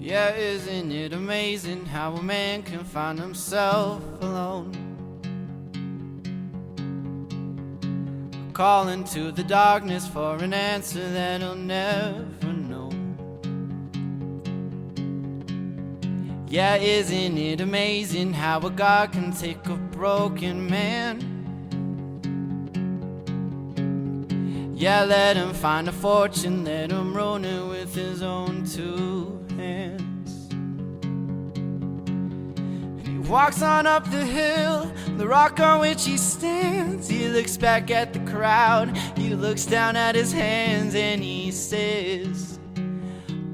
Yeah, isn't it amazing how a man can find himself alone? Calling to the darkness for an answer that he'll never know. Yeah, isn't it amazing how a God can take a broken man? Yeah, let him find a fortune, let him ruin it with his own two hands. He walks on up the hill, the rock on which he stands. He looks back at the crowd, he looks down at his hands, and he says,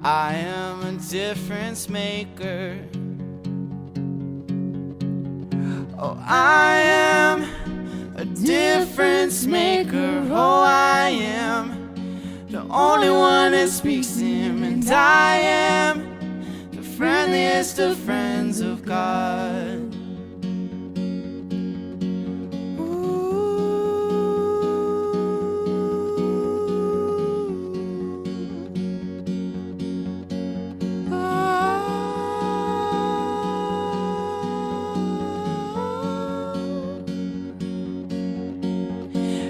I am a difference maker. Oh, I am a difference maker. Oh, I am the only one that speaks to him, and I am the friendliest of friends of God.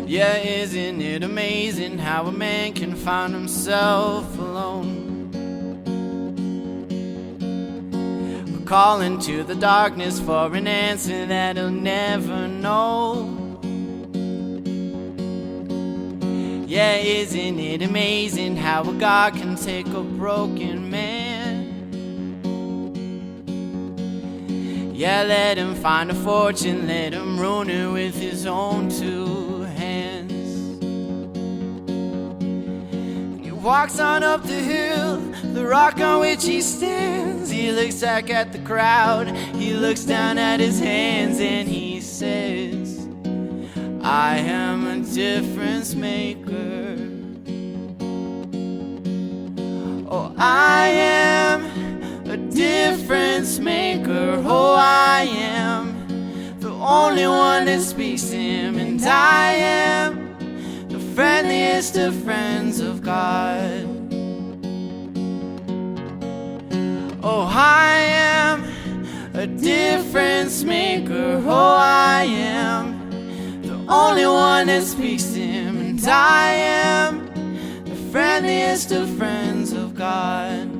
Yeah, isn't it amazing how a man can find himself alone? Calling to the darkness for an answer that he'll never know. Yeah, isn't it amazing how a God can take a broken man? Yeah, let him find a fortune, let him ruin it with his own two hands. He walks on up the hill, the rock on which he stands. He looks back at the crowd, he looks down at his hands, and he says, I am a difference maker. Oh, I am a difference maker. Oh, I am the only one that speaks to him, and I am the friendliest of friends of God. Oh, I am a difference maker. Oh, I am the only one that speaks to him, and I am the friendliest of friends of God.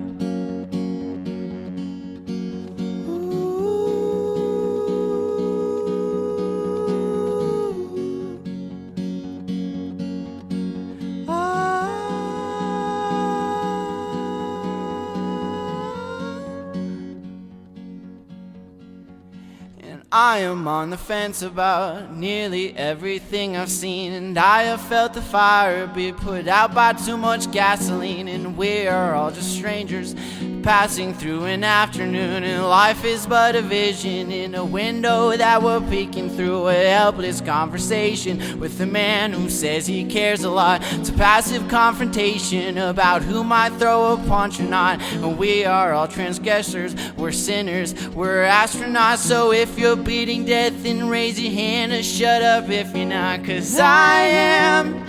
I am on the fence about nearly everything I've seen, and I have felt the fire be put out by too much gasoline, and we are all just strangers passing through an afternoon, and life is but a vision in a window that we're peeking through. A helpless conversation with a man who says he cares a lot, to passive confrontation about who might throw a punch or not. And we are all transgressors, we're sinners, we're astronauts. So if you're beating death, then raise your hand, or shut up if you're not. 'Cause I am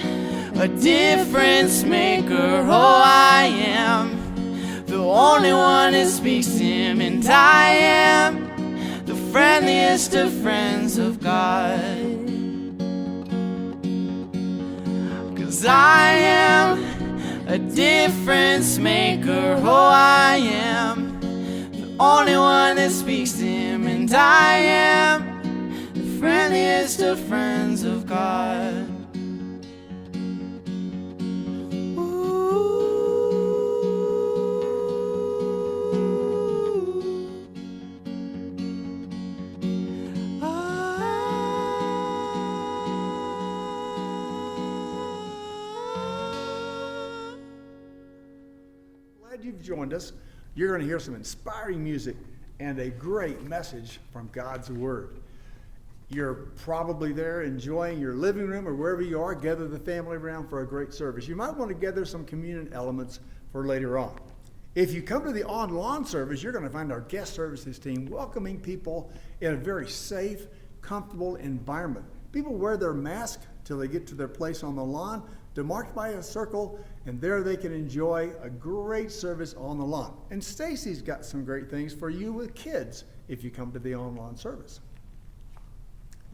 a difference maker. Oh, I am the only one that speaks to him, and I am the friendliest of friends of God. 'Cause I am a difference maker. Oh, I am the only one that speaks to him, and I am the friendliest of friends of God. You've joined us. You're going to hear some inspiring music and a great message from God's Word. You're probably there enjoying your living room or wherever you are. Gather the family around for a great service. You might want to gather some communion elements for later on. If you come to the on-lawn service, you're going to find our guest services team welcoming people in a very safe, comfortable environment. People wear their mask till they get to their place on the lawn. They're marked by a circle, And there they can enjoy a great service on the lawn. And Stacy's got some great things for you with kids if you come to the on-lawn service.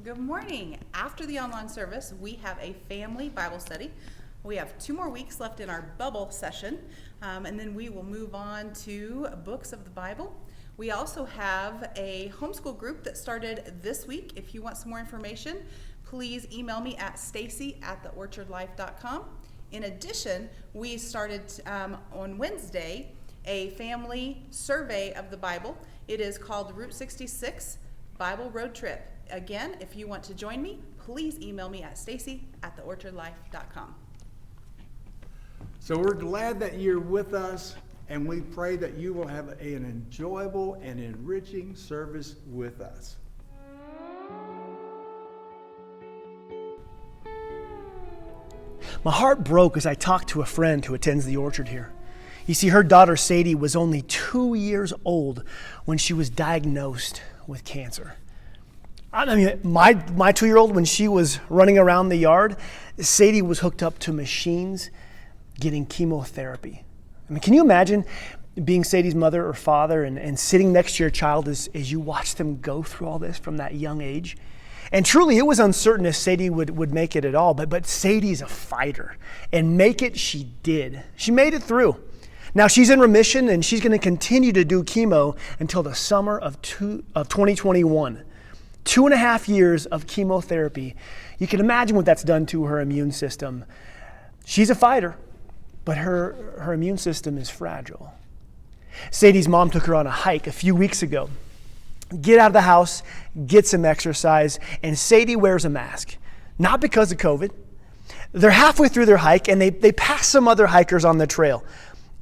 Good morning. After the online service, we have a family Bible study. We have 2 more weeks left in our bubble session, and then we will move on to books of the Bible. We also have a homeschool group that started this week. If you want some more information, please email me at stacy@theorchardlife.com. In addition, we started on Wednesday a family survey of the Bible. It is called Route 66 Bible Road Trip. Again, if you want to join me, please email me at stacy@theorchardlife.com. So we're glad that you're with us, and we pray that you will have an enjoyable and enriching service with us. My heart broke as I talked to a friend who attends the orchard here. You see, her daughter Sadie was only 2 years old when she was diagnosed with cancer. I mean, my 2-year-old, when she was running around the yard, Sadie was hooked up to machines getting chemotherapy. I mean, can you imagine being Sadie's mother or father and sitting next to your child as you watch them go through all this from that young age? And truly, it was uncertain if Sadie would make it at all, but Sadie's a fighter, and make it she did. She made it through. Now she's in remission, and she's going to continue to do chemo until the summer of 2021. 2.5 years of chemotherapy. You can imagine what that's done to her immune system. She's a fighter, but her immune system is fragile. Sadie's mom took her on a hike a few weeks ago. Get out of the house, get some exercise, and Sadie wears a mask. Not because of COVID. They're halfway through their hike, and they pass some other hikers on the trail.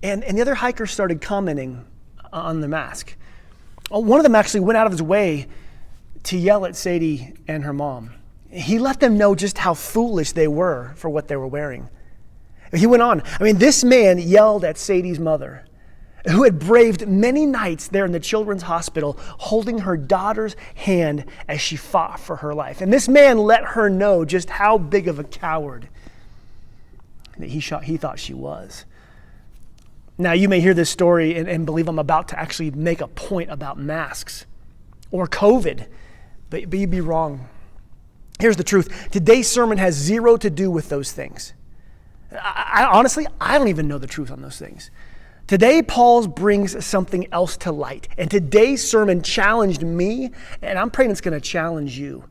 And the other hikers started commenting on the mask. One of them actually went out of his way to yell at Sadie and her mom. He let them know just how foolish they were for what they were wearing. He went on. I mean, this man yelled at Sadie's mother, who had braved many nights there in the children's hospital, holding her daughter's hand as she fought for her life. And this man let her know just how big of a coward that he thought she was. Now, you may hear this story and believe I'm about to actually make a point about masks or COVID, but you'd be wrong. Here's the truth. Today's sermon has zero to do with those things. Honestly, I don't even know the truth on those things. Today, Paul brings something else to light. And today's sermon challenged me, and I'm praying it's going to challenge you.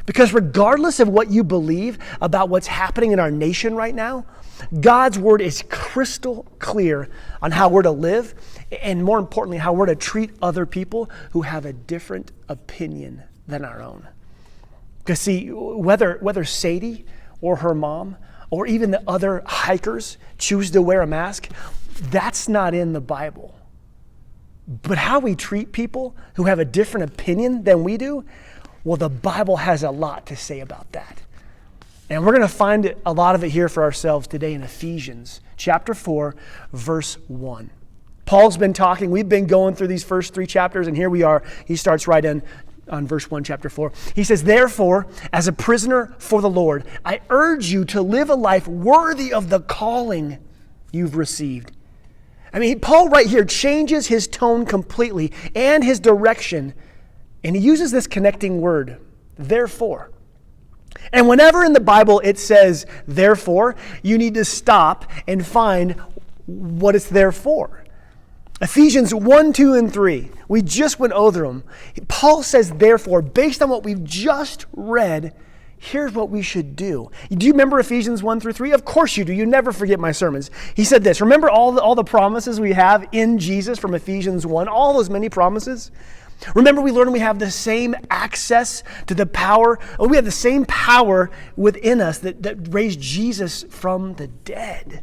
Because regardless of what you believe about what's happening in our nation right now, God's word is crystal clear on how we're to live, and more importantly, how we're to treat other people who have a different opinion than our own. Because see, whether Sadie or her mom or even the other hikers choose to wear a mask, that's not in the Bible. But how we treat people who have a different opinion than we do, well, the Bible has a lot to say about that. And we're going to find a lot of it here for ourselves today in Ephesians chapter 4, verse 1. Paul's been talking. We've been going through these first 3 chapters, and here we are. He starts right in on verse 1, chapter 4. He says, "Therefore, as a prisoner for the Lord, I urge you to live a life worthy of the calling you've received." I mean, Paul right here changes his tone completely and his direction, and he uses this connecting word, therefore. And whenever in the Bible it says, therefore, you need to stop and find what it's there for. Ephesians 1, 2, and 3, we just went over them. Paul says, therefore, based on what we've just read, here's what we should do. Do you remember Ephesians 1 through 3? Of course you do. You never forget my sermons. He said this, remember all the promises we have in Jesus from Ephesians 1, all those many promises? Remember we learned we have the same access to the power, we have the same power within us that raised Jesus from the dead.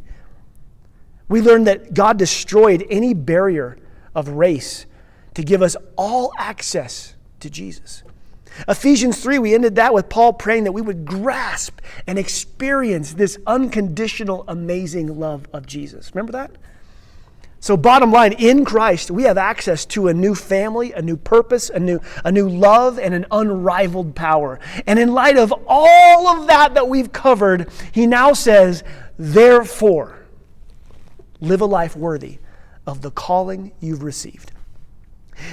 We learned that God destroyed any barrier of race to give us all access to Jesus. Ephesians 3, we ended that with Paul praying that we would grasp and experience this unconditional, amazing love of Jesus. Remember that? So bottom line, in Christ, we have access to a new family, a new purpose, a new love, and an unrivaled power. And in light of all of that we've covered, he now says, therefore. live a life worthy of the calling you've received.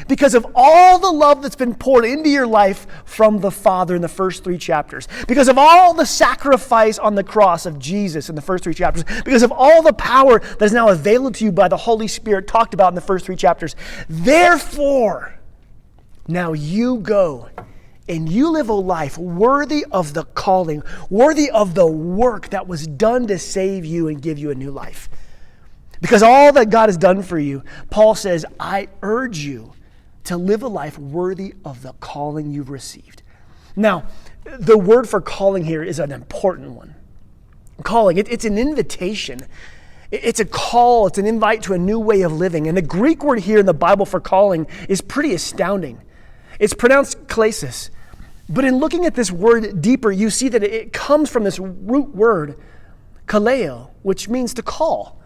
Because of all the love that's been poured into your life from the Father in the first 3 chapters. Because of all the sacrifice on the cross of Jesus in the first 3 chapters. Because of all the power that is now available to you by the Holy Spirit talked about in the first 3 chapters. Therefore, now you go and you live a life worthy of the calling, worthy of the work that was done to save you and give you a new life. Because all that God has done for you, Paul says, I urge you to live a life worthy of the calling you've received. Now, the word for calling here is an important one. Calling, it's an invitation. It's a call, it's an invite to a new way of living. And the Greek word here in the Bible for calling is pretty astounding. It's pronounced klesis. But in looking at this word deeper, you see that it comes from this root word, kaleo, which means to call.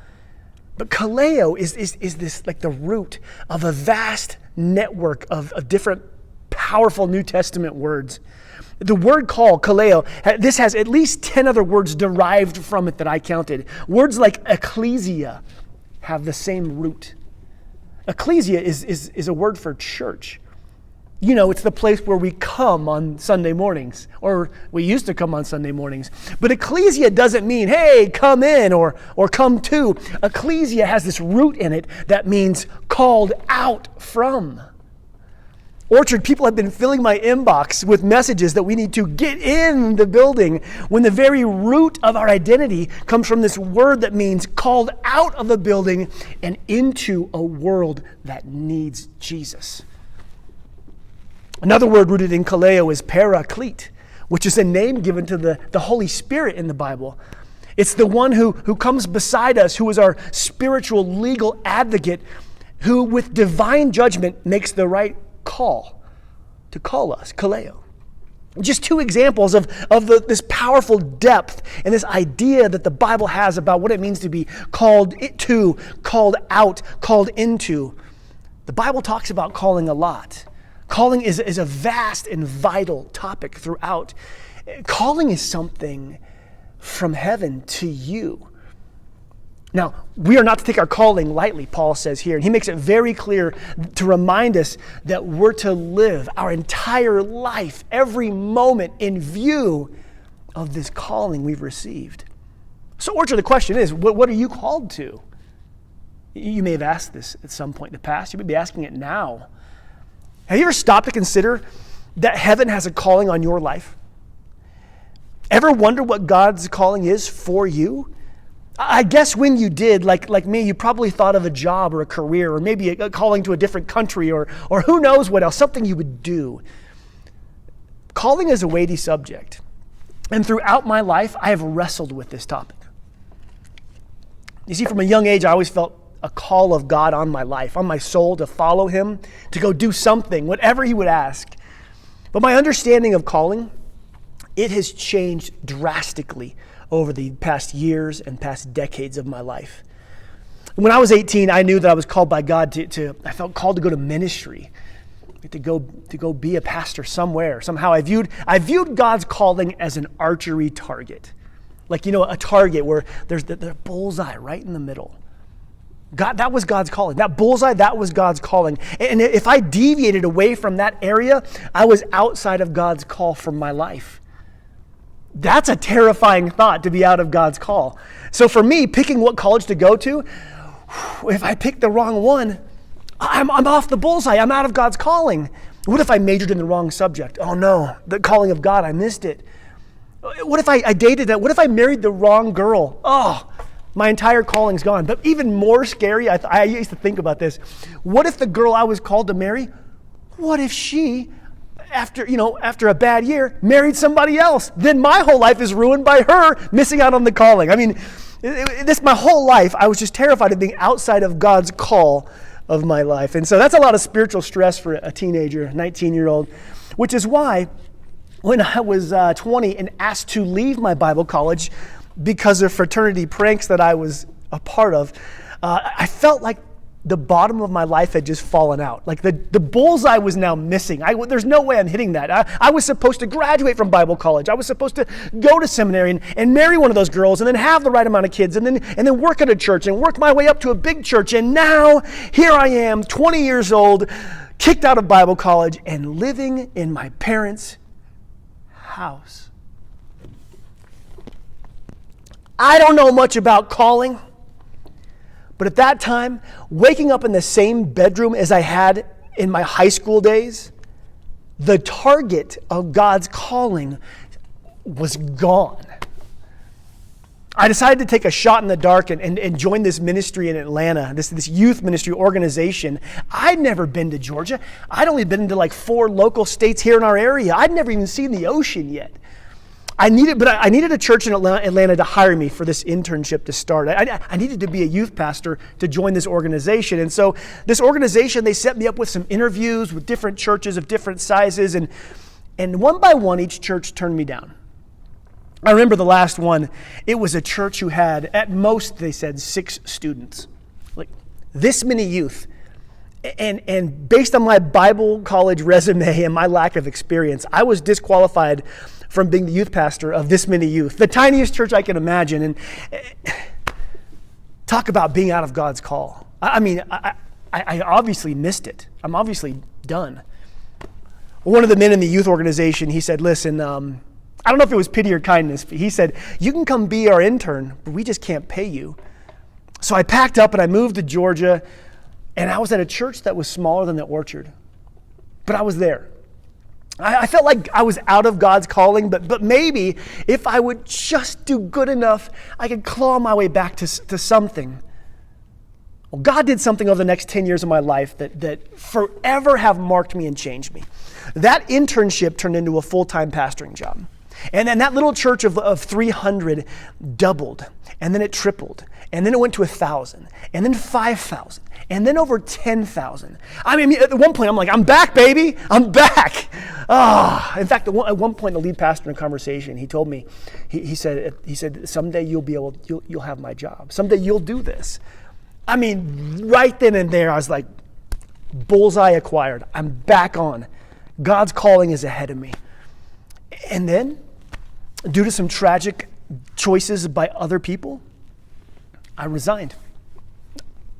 But kaleo is this like the root of a vast network of different powerful New Testament words. The word call, kaleo, this has at least 10 other words derived from it that I counted. Words like ecclesia have the same root. Ecclesia is a word for church. You know, it's the place where we come on Sunday mornings, or we used to come on Sunday mornings. But ecclesia doesn't mean, hey, come in or come to. Ecclesia has this root in it that means called out from. Orchard, people have been filling my inbox with messages that we need to get in the building when the very root of our identity comes from this word that means called out of the building and into a world that needs Jesus. Another word rooted in kaleo is paraclete, which is a name given to the Holy Spirit in the Bible. It's the one who comes beside us, who is our spiritual legal advocate, who with divine judgment makes the right call to call us, kaleo. Just 2 examples of this powerful depth and this idea that the Bible has about what it means to be called to, called out, called into. The Bible talks about calling a lot. Calling is a vast and vital topic throughout. Calling is something from heaven to you. Now, we are not to take our calling lightly, Paul says here. And he makes it very clear to remind us that we're to live our entire life, every moment, in view of this calling we've received. So, Orchard, the question is, what are you called to? You may have asked this at some point in the past. You may be asking it now. Have you ever stopped to consider that heaven has a calling on your life? Ever wonder what God's calling is for you? I guess when you did, like me, you probably thought of a job or a career or maybe a calling to a different country or who knows what else, something you would do. Calling is a weighty subject. And throughout my life, I have wrestled with this topic. You see, from a young age, I always felt a call of God on my life, on my soul, to follow him, to go do something, whatever he would ask. But my understanding of calling, it has changed drastically over the past years and past decades of my life. When I was 18, I knew that I was called by God I felt called to go to ministry, to go be a pastor somewhere. Somehow I viewed God's calling as an archery target. Like, a target where there's the bullseye right in the middle. God, that was God's calling. That bullseye, that was God's calling. And if I deviated away from that area, I was outside of God's call for my life. That's a terrifying thought, to be out of God's call. So for me, picking what college to go to, if I pick the wrong one, I'm off the bullseye. I'm out of God's calling. What if I majored in the wrong subject? Oh no, the calling of God, I missed it. What if I dated that? What if I married the wrong girl? Oh, my entire calling's gone. But even more scary, I used to think about this. What if the girl I was called to marry, what if she, after a bad year, married somebody else? Then my whole life is ruined by her missing out on the calling. I mean, my whole life, I was just terrified of being outside of God's call of my life. And so that's a lot of spiritual stress for a teenager, 19-year-old, which is why when I was 20 and asked to leave my Bible college because of fraternity pranks that I was a part of, I felt like the bottom of my life had just fallen out. Like the bullseye was now missing. There's no way I'm hitting that. I was supposed to graduate from Bible college. I was supposed to go to seminary and marry one of those girls and then have the right amount of kids and then work at a church and work my way up to a big church. And now here I am, 20 years old, kicked out of Bible college and living in my parents' house. I don't know much about calling. But at that time, waking up in the same bedroom as I had in my high school days, the target of God's calling was gone. I decided to take a shot in the dark and join this ministry in Atlanta, this youth ministry organization. I'd never been to Georgia. I'd only been to like 4 local states here in our area. I'd never even seen the ocean yet. I needed a church in Atlanta to hire me for this internship to start. I needed to be a youth pastor to join this organization. And so this organization, they set me up with some interviews with different churches of different sizes. And one by one, each church turned me down. I remember the last one. It was a church who had, at most, they said, 6 students. Like this many youth. And based on my Bible college resume and my lack of experience, I was disqualified from being the youth pastor of this many youth, the tiniest church I can imagine. And talk about being out of God's call. I obviously missed it. I'm obviously done. One of the men in the youth organization, he said, listen, I don't know if it was pity or kindness, but he said, you can come be our intern, but we just can't pay you. So I packed up and I moved to Georgia, and I was at a church that was smaller than the Orchard, but I was there. I felt like I was out of God's calling, but maybe if I would just do good enough, I could claw my way back to something. Well, God did something over the next 10 years of my life that forever have marked me and changed me. That internship turned into a full-time pastoring job. And then that little church of 300 doubled, and then it tripled, and then it went to 1,000, and then 5,000, and then over 10,000. I mean, at one point, I'm like, I'm back, baby. I'm back. In fact, at one point, the lead pastor in a conversation, he told me, he said, someday you'll have my job. Someday you'll do this. I mean, right then and there, I was like, bullseye acquired. I'm back on. God's calling is ahead of me. And then, due to some tragic choices by other people, I resigned.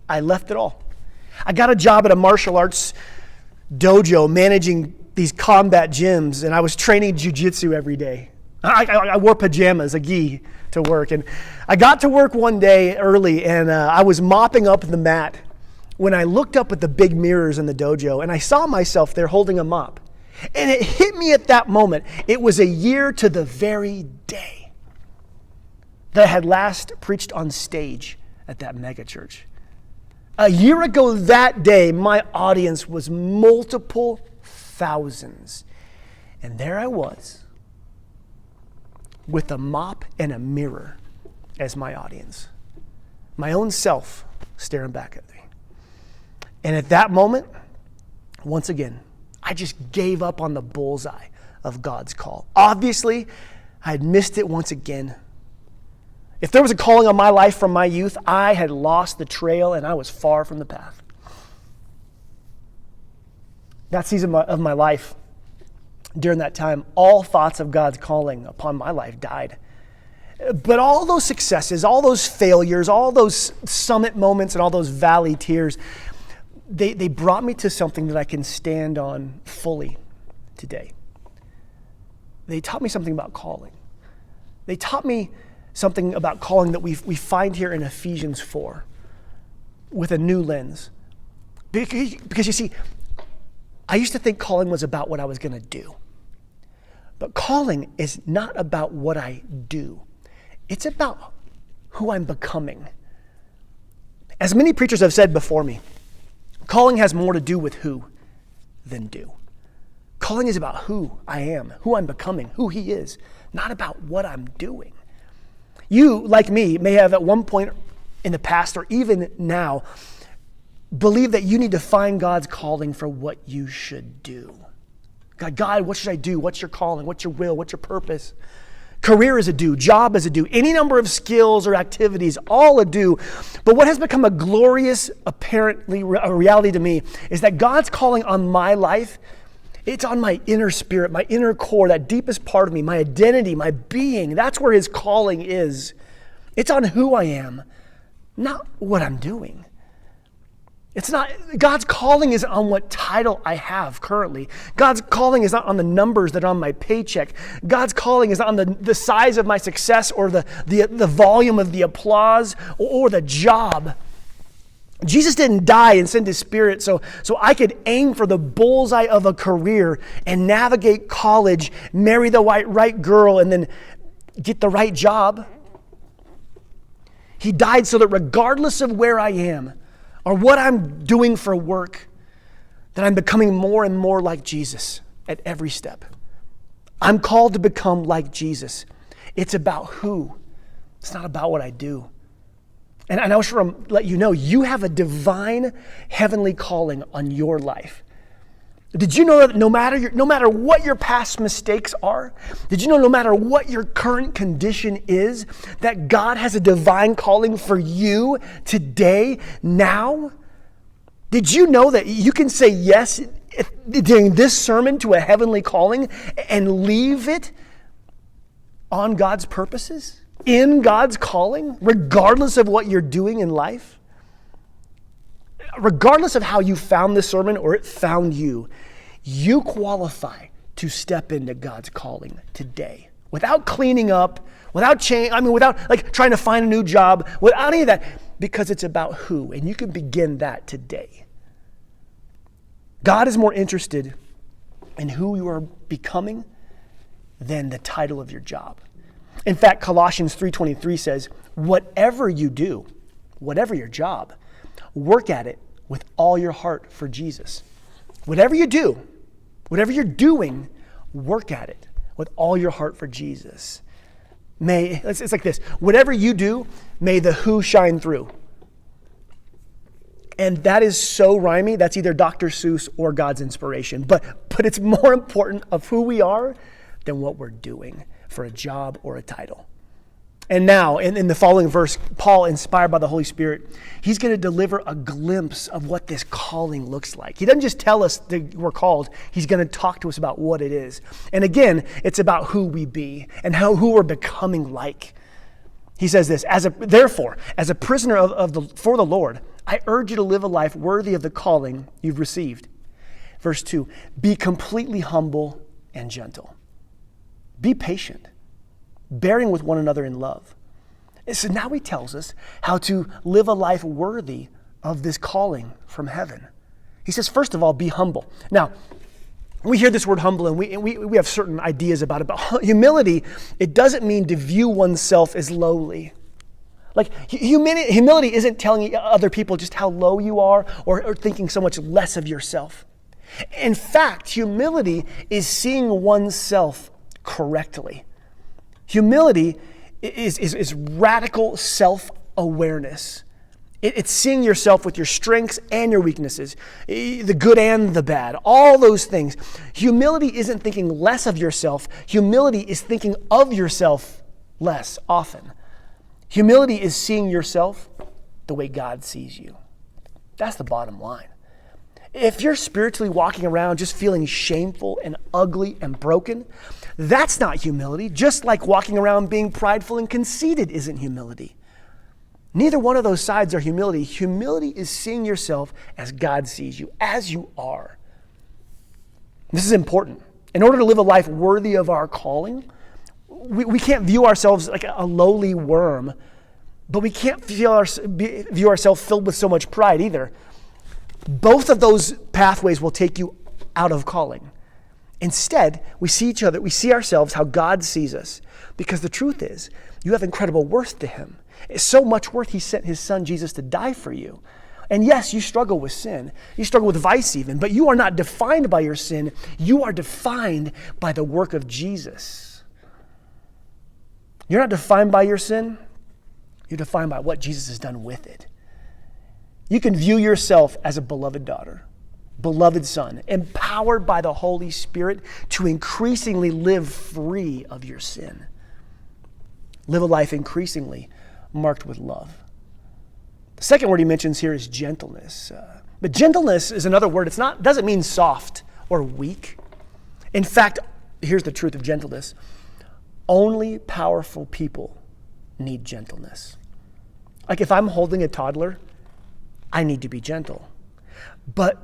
I left it all. I got a job at a martial arts dojo managing these combat gyms, and I was training jiu-jitsu every day. I wore pajamas, a gi, to work. And I got to work one day early, and I was mopping up the mat when I looked up at the big mirrors in the dojo, and I saw myself there holding a mop. And it hit me at that moment. It was a year to the very day that I had last preached on stage at that mega church. A year ago that day, my audience was multiple thousands. And there I was, with a mop and a mirror as my audience. My own self staring back at me. And at that moment, once again, I just gave up on the bullseye of God's call. Obviously, I had missed it once again. If there was a calling on my life from my youth, I had lost the trail and I was far from the path. That season of my life, during that time, all thoughts of God's calling upon my life died. But all those successes, all those failures, all those summit moments and all those valley tears, they brought me to something that I can stand on fully today. They taught me something about calling. They taught me something about calling that we find here in Ephesians 4 with a new lens. Because you see, I used to think calling was about what I was going to do. But calling is not about what I do. It's about who I'm becoming. As many preachers have said before me, calling has more to do with who than do. Calling is about who I am, who I'm becoming, who He is, not about what I'm doing. You, like me, may have at one point in the past or even now believe that you need to find God's calling for what you should do. God, what should I do? What's your calling? What's your will? What's your purpose? Career is a do, job is a do, any number of skills or activities, all a do. But what has become a glorious, apparently a reality to me is that God's calling on my life, it's on my inner spirit, my inner core, that deepest part of me, my identity, my being. That's where his calling is. It's on who I am, not what I'm doing. It's not, God's calling is on what title I have currently. God's calling is not on the numbers that are on my paycheck. God's calling is not on the size of my success or the volume of the applause or the job. Jesus didn't die and send his spirit so I could aim for the bullseye of a career and navigate college, marry the right girl, and then get the right job. He died so that regardless of where I am, or what I'm doing for work, that I'm becoming more and more like Jesus at every step. I'm called to become like Jesus. It's about who. It's not about what I do. And I just want to let you know, you have a divine heavenly calling on your life. Did you know that no matter what your past mistakes are, did you know no matter what your current condition is, that God has a divine calling for you today, now? Did you know that you can say yes during this sermon to a heavenly calling and leave it on God's purposes, in God's calling, regardless of what you're doing in life? Regardless of how you found this sermon or it found you, you qualify to step into God's calling today. Without cleaning up, without trying to find a new job, without any of that, because it's about who, and you can begin that today. God is more interested in who you are becoming than the title of your job. In fact, Colossians 3:23 says, whatever you do, whatever your job, work at it with all your heart for Jesus. Whatever you do, whatever you're doing, work at it with all your heart for Jesus. It's like this. Whatever you do, may the who shine through. And that is so rhymey. That's either Dr. Seuss or God's inspiration. But it's more important of who we are than what we're doing for a job or a title. And now, in the following verse, Paul, inspired by the Holy Spirit, he's going to deliver a glimpse of what this calling looks like. He doesn't just tell us that we're called. He's going to talk to us about what it is. And again, it's about who we be and who we're becoming like. He says this, therefore, as a prisoner for the Lord, I urge you to live a life worthy of the calling you've received. Verse 2, be completely humble and gentle. Be patient, bearing with one another in love. So now he tells us how to live a life worthy of this calling from heaven. He says, first of all, be humble. Now, we hear this word humble and we have certain ideas about it, but humility, it doesn't mean to view oneself as lowly. Like humility isn't telling other people just how low you are or thinking so much less of yourself. In fact, humility is seeing oneself correctly. Humility is radical self-awareness. It's seeing yourself with your strengths and your weaknesses, the good and the bad, all those things. Humility isn't thinking less of yourself. Humility is thinking of yourself less often. Humility is seeing yourself the way God sees you. That's the bottom line. If you're spiritually walking around just feeling shameful and ugly and broken, that's not humility. Just like walking around being prideful and conceited isn't humility. Neither one of those sides are humility. Humility is seeing yourself as God sees you, as you are. This is important. In order to live a life worthy of our calling, we can't view ourselves like a lowly worm, but we can't view ourselves filled with so much pride either. Both of those pathways will take you out of calling. Instead, we see each other, we see ourselves how God sees us. Because the truth is, you have incredible worth to him. It's so much worth he sent his son Jesus to die for you. And yes, you struggle with sin. You struggle with vice even, but you are not defined by your sin. You are defined by the work of Jesus. You're not defined by your sin. You're defined by what Jesus has done with it. You can view yourself as a beloved daughter, beloved son, empowered by the Holy Spirit to increasingly live free of your sin. Live a life increasingly marked with love. The second word he mentions here is gentleness. But gentleness is another word. Doesn't mean soft or weak. In fact, here's the truth of gentleness. Only powerful people need gentleness. Like if I'm holding a toddler, I need to be gentle. But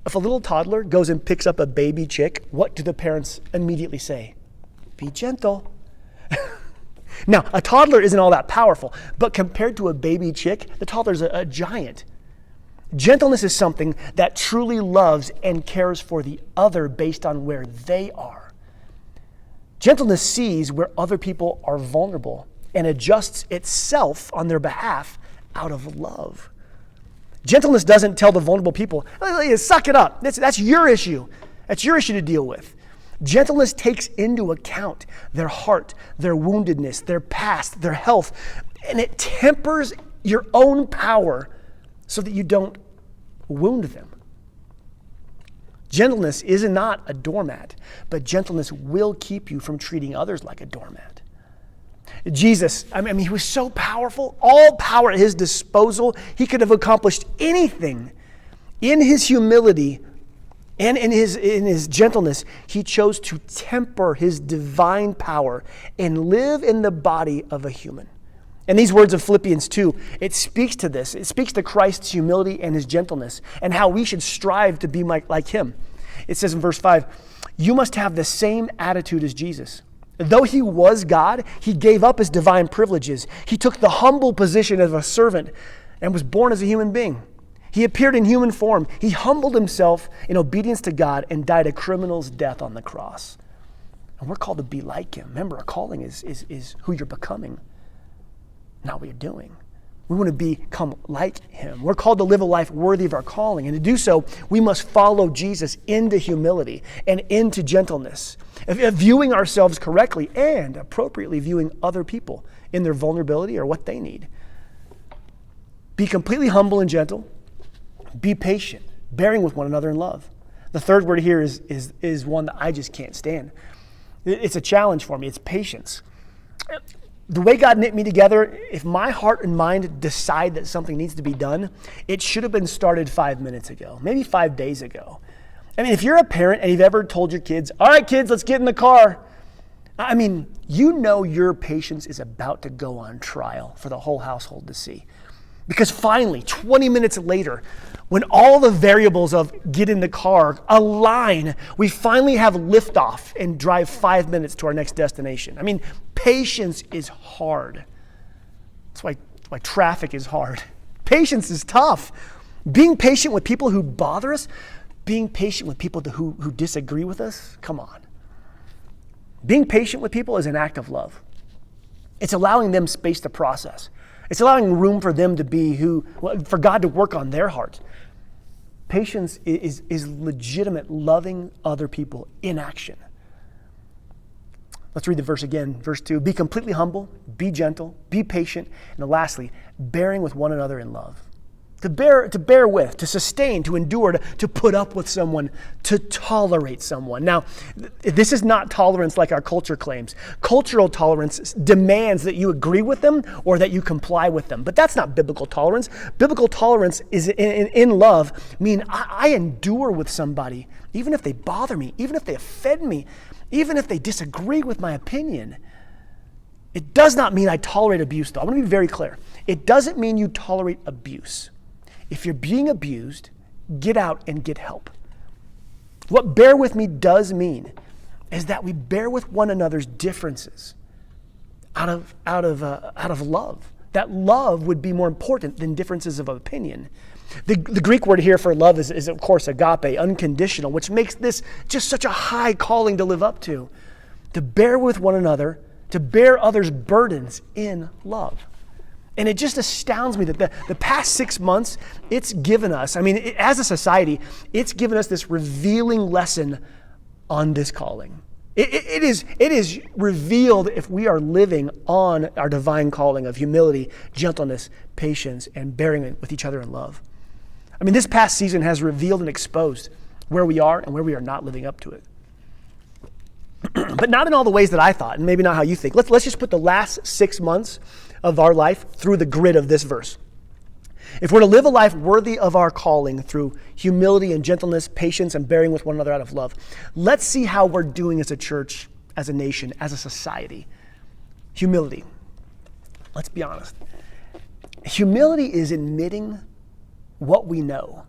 if a little toddler goes and picks up a baby chick, what do the parents immediately say? Be gentle. Now, a toddler isn't all that powerful, but compared to a baby chick, the toddler's a giant. Gentleness is something that truly loves and cares for the other based on where they are. Gentleness sees where other people are vulnerable and adjusts itself on their behalf out of love. Gentleness doesn't tell the vulnerable people, suck it up. That's your issue. That's your issue to deal with. Gentleness takes into account their heart, their woundedness, their past, their health, and it tempers your own power so that you don't wound them. Gentleness is not a doormat, but gentleness will keep you from treating others like a doormat. Jesus, he was so powerful, all power at his disposal. He could have accomplished anything. In his humility and in his gentleness, he chose to temper his divine power and live in the body of a human. And these words of Philippians 2, it speaks to this. It speaks to Christ's humility and his gentleness and how we should strive to be like him. It says in verse 5, you must have the same attitude as Jesus. Though he was God, he gave up his divine privileges. He took the humble position of a servant and was born as a human being. He appeared in human form. He humbled himself in obedience to God and died a criminal's death on the cross. And we're called to be like him. Remember, our calling is who you're becoming, not what you're doing. We want to become like him. We're called to live a life worthy of our calling. And to do so, we must follow Jesus into humility and into gentleness, viewing ourselves correctly and appropriately viewing other people in their vulnerability or what they need. Be completely humble and gentle. Be patient, bearing with one another in love. The third word here is one that I just can't stand. It's a challenge for me. It's patience. The way God knit me together, if my heart and mind decide that something needs to be done, it should have been started 5 minutes ago, maybe 5 days ago. If you're a parent and you've ever told your kids, all right, kids, let's get in the car. Your patience is about to go on trial for the whole household to see. Because finally, 20 minutes later, when all the variables of get in the car align, we finally have liftoff and drive 5 minutes to our next destination. Patience is hard. That's why traffic is hard. Patience is tough. Being patient with people who bother us, being patient with people who disagree with us, come on. Being patient with people is an act of love. It's allowing them space to process. It's allowing room for them to be for God to work on their heart. Patience is legitimate loving other people in action. Let's read the verse again. Verse 2, be completely humble, be gentle, be patient, and lastly, bearing with one another in love. To bear with, to sustain, to endure, to put up with someone, to tolerate someone. Now, this is not tolerance like our culture claims. Cultural tolerance demands that you agree with them or that you comply with them. But that's not biblical tolerance. Biblical tolerance is in love, mean I endure with somebody, even if they bother me, even if they offend me, even if they disagree with my opinion. It does not mean I tolerate abuse, though. I want to be very clear. It doesn't mean you tolerate abuse. If you're being abused, get out and get help. What bear with me does mean is that we bear with one another's differences out of love. That love would be more important than differences of opinion. The Greek word here for love is of course agape, unconditional, which makes this just such a high calling to live up to bear with one another, to bear others' burdens in love. And it just astounds me that the past 6 months, it's given us, as a society, it's given us this revealing lesson on this calling. It is revealed if we are living on our divine calling of humility, gentleness, patience, and bearing with each other in love. This past season has revealed and exposed where we are and where we are not living up to it. but not in all the ways that I thought, and maybe not how you think. Let's just put the last 6 months of our life through the grid of this verse. If we're to live a life worthy of our calling through humility and gentleness, patience, and bearing with one another out of love, let's see how we're doing as a church, as a nation, as a society. Humility. Let's be honest. Humility is admitting what we know,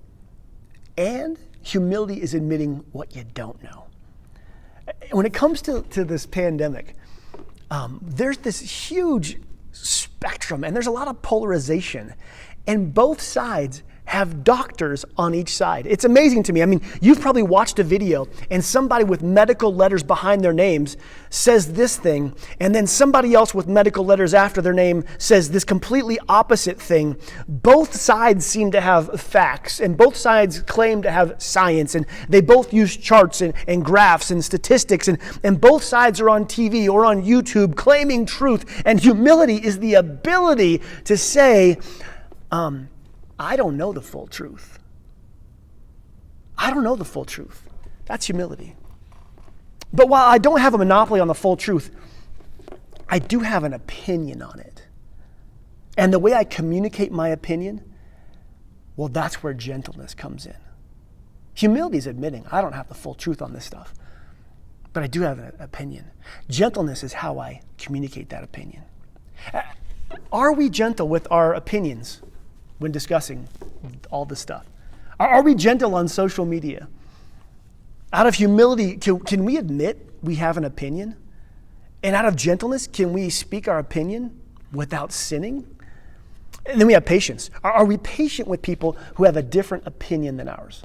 and humility is admitting what you don't know. When it comes to this pandemic, there's this huge spectrum, and there's a lot of polarization, and both sides have doctors on each side. It's amazing to me. I mean, you've probably watched a video and somebody with medical letters behind their names says this thing, and then somebody else with medical letters after their name says this completely opposite thing. Both sides seem to have facts, and both sides claim to have science, and they both use charts and graphs and statistics, and both sides are on TV or on YouTube claiming truth. And humility is the ability to say, I don't know the full truth. I don't know the full truth. That's humility. But while I don't have a monopoly on the full truth, I do have an opinion on it. And the way I communicate my opinion, well, that's where gentleness comes in. Humility is admitting I don't have the full truth on this stuff, but I do have an opinion. Gentleness is how I communicate that opinion. Are we gentle with our opinions when discussing all this stuff? Are we gentle on social media? Out of humility, can we admit we have an opinion? And out of gentleness, can we speak our opinion without sinning? And then we have patience. Are we patient with people who have a different opinion than ours?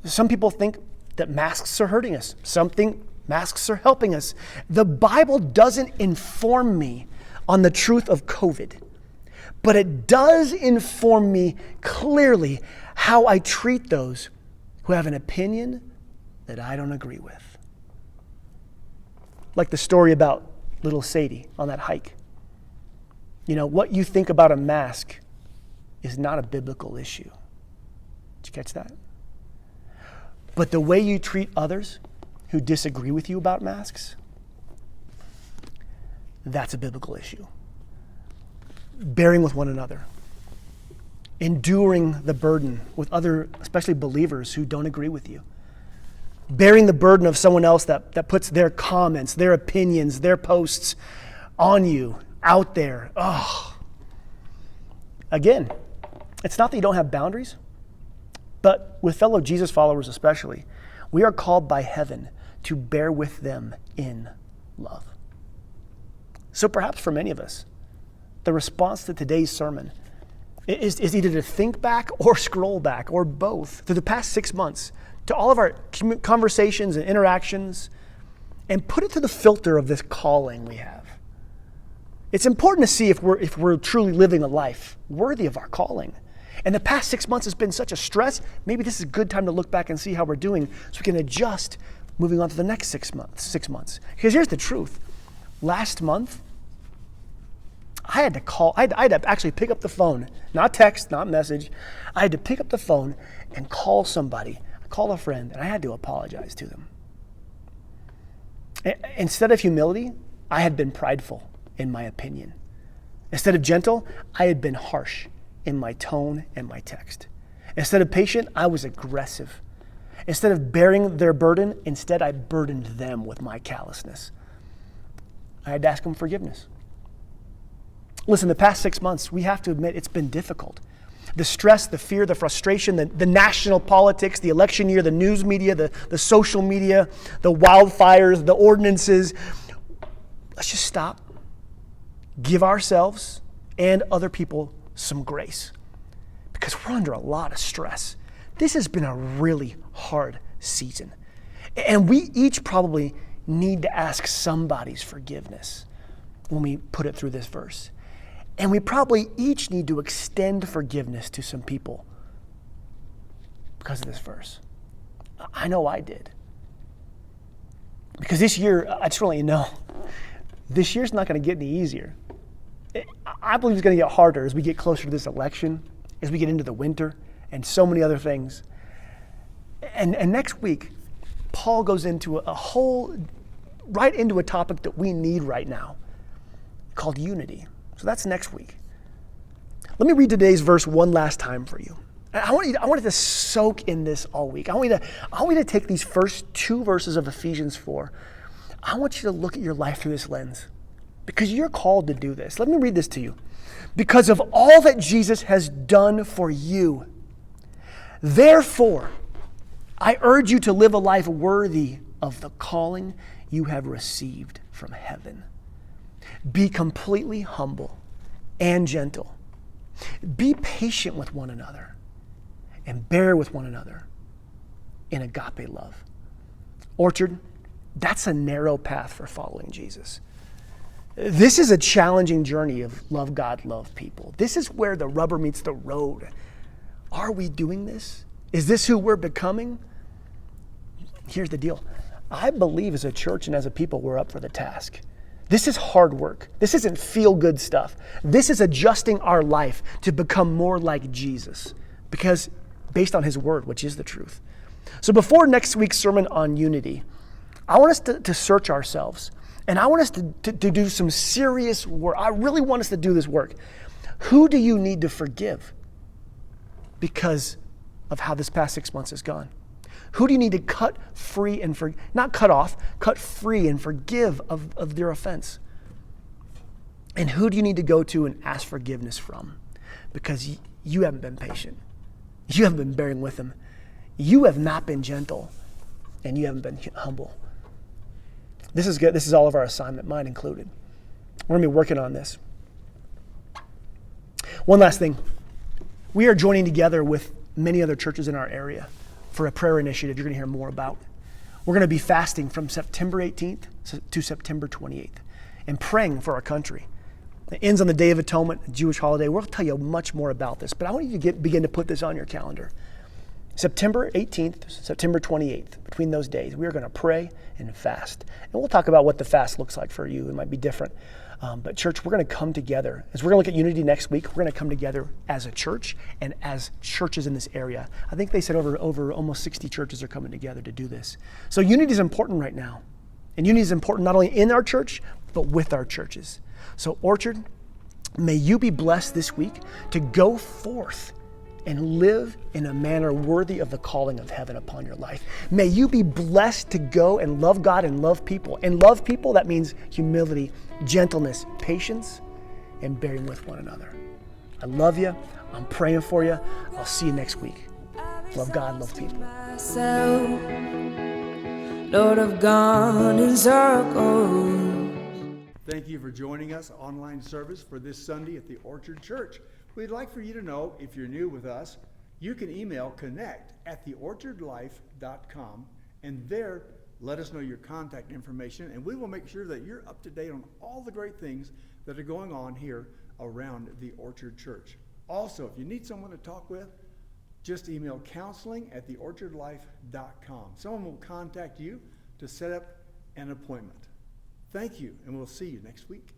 Some people think that masks are hurting us. Some think masks are helping us. The Bible doesn't inform me on the truth of COVID. But it does inform me clearly how I treat those who have an opinion that I don't agree with. Like the story about little Sadie on that hike. You know, what you think about a mask is not a biblical issue. Did you catch that? But the way you treat others who disagree with you about masks, that's a biblical issue. Bearing with one another, enduring the burden with other, especially believers who don't agree with you, bearing the burden of someone else that puts their comments, their opinions, their posts on you, out there. Oh. Again, it's not that you don't have boundaries, but with fellow Jesus followers especially, we are called by heaven to bear with them in love. So perhaps for many of us, the response to today's sermon is either to think back or scroll back or both through the past 6 months to all of our conversations and interactions and put it through the filter of this calling we have. It's important to see if we're truly living a life worthy of our calling. And the past 6 months has been such a stress. Maybe this is a good time to look back and see how we're doing so we can adjust moving on to the next 6 months. Because here's the truth. Last month, I had to actually pick up the phone, not text, not message. I had to pick up the phone and call somebody, call a friend, and I had to apologize to them. Instead of humility, I had been prideful in my opinion. Instead of gentle, I had been harsh in my tone and my text. Instead of patient, I was aggressive. Instead of bearing their burden, instead I burdened them with my callousness. I had to ask them forgiveness. Listen, the past 6 months, we have to admit it's been difficult. The stress, the fear, the frustration, the national politics, the election year, the news media, the social media, the wildfires, the ordinances. Let's just stop. Give ourselves and other people some grace because we're under a lot of stress. This has been a really hard season. And we each probably need to ask somebody's forgiveness when we put it through this verse. And we probably each need to extend forgiveness to some people because of this verse. I know I did. Because this year, I just want to let you know, this year's not going to get any easier. I believe it's going to get harder as we get closer to this election, as we get into the winter, and so many other things. And next week, Paul goes into a whole right into a topic that we need right now called unity. So that's next week. Let me read today's verse one last time for you. I want you to soak in this all week. I want you to take these first 2 verses of Ephesians 4. I want you to look at your life through this lens because you're called to do this. Let me read this to you. Because of all that Jesus has done for you, therefore, I urge you to live a life worthy of the calling you have received from heaven. Be completely humble and gentle. Be patient with one another and bear with one another in agape love. Orchard, that's a narrow path for following Jesus. This is a challenging journey of love God, love people. This is where the rubber meets the road. Are we doing this? Is this who we're becoming? Here's the deal. I believe as a church and as a people, we're up for the task. This is hard work. This isn't feel-good stuff. This is adjusting our life to become more like Jesus, because based on his word, which is the truth. So before next week's sermon on unity, I want us to search ourselves, and I want us to do some serious work. I really want us to do this work. Who do you need to forgive because of how this past 6 months has gone? Who do you need to cut free and not cut off, cut free and forgive of their offense? And who do you need to go to and ask forgiveness from? Because you haven't been patient. You haven't been bearing with them. You have not been gentle, and you haven't been humble. This is good. This is all of our assignment, mine included. We're going to be working on this. One last thing. We are joining together with many other churches in our area for a prayer initiative you're going to hear more about. We're going to be fasting from September 18th to September 28th and praying for our country. It ends on the Day of Atonement, a Jewish holiday. We'll tell you much more about this, but I want you to begin to put this on your calendar. September 18th, September 28th, between those days, we are going to pray and fast. And we'll talk about what the fast looks like for you. It might be different. But church, we're going to come together. As we're going to look at unity next week, we're going to come together as a church and as churches in this area. I think they said over almost 60 churches are coming together to do this. So unity is important right now. And unity is important not only in our church, but with our churches. So Orchard, may you be blessed this week to go forth and live in a manner worthy of the calling of heaven upon your life. May you be blessed to go and love God and love people. And love people, that means humility, gentleness, patience, and bearing with one another. I love you. I'm praying for you. I'll see you next week. Love God, love people. Lord, I've gone in circles. Thank you for joining us online service for this Sunday at the Orchard Church. We'd like for you to know, if you're new with us, you can email connect@theorchardlife.com, and there let us know your contact information, and we will make sure that you're up to date on all the great things that are going on here around the Orchard Church. Also, if you need someone to talk with, just email counseling@theorchardlife.com. Someone will contact you to set up an appointment. Thank you, and we'll see you next week.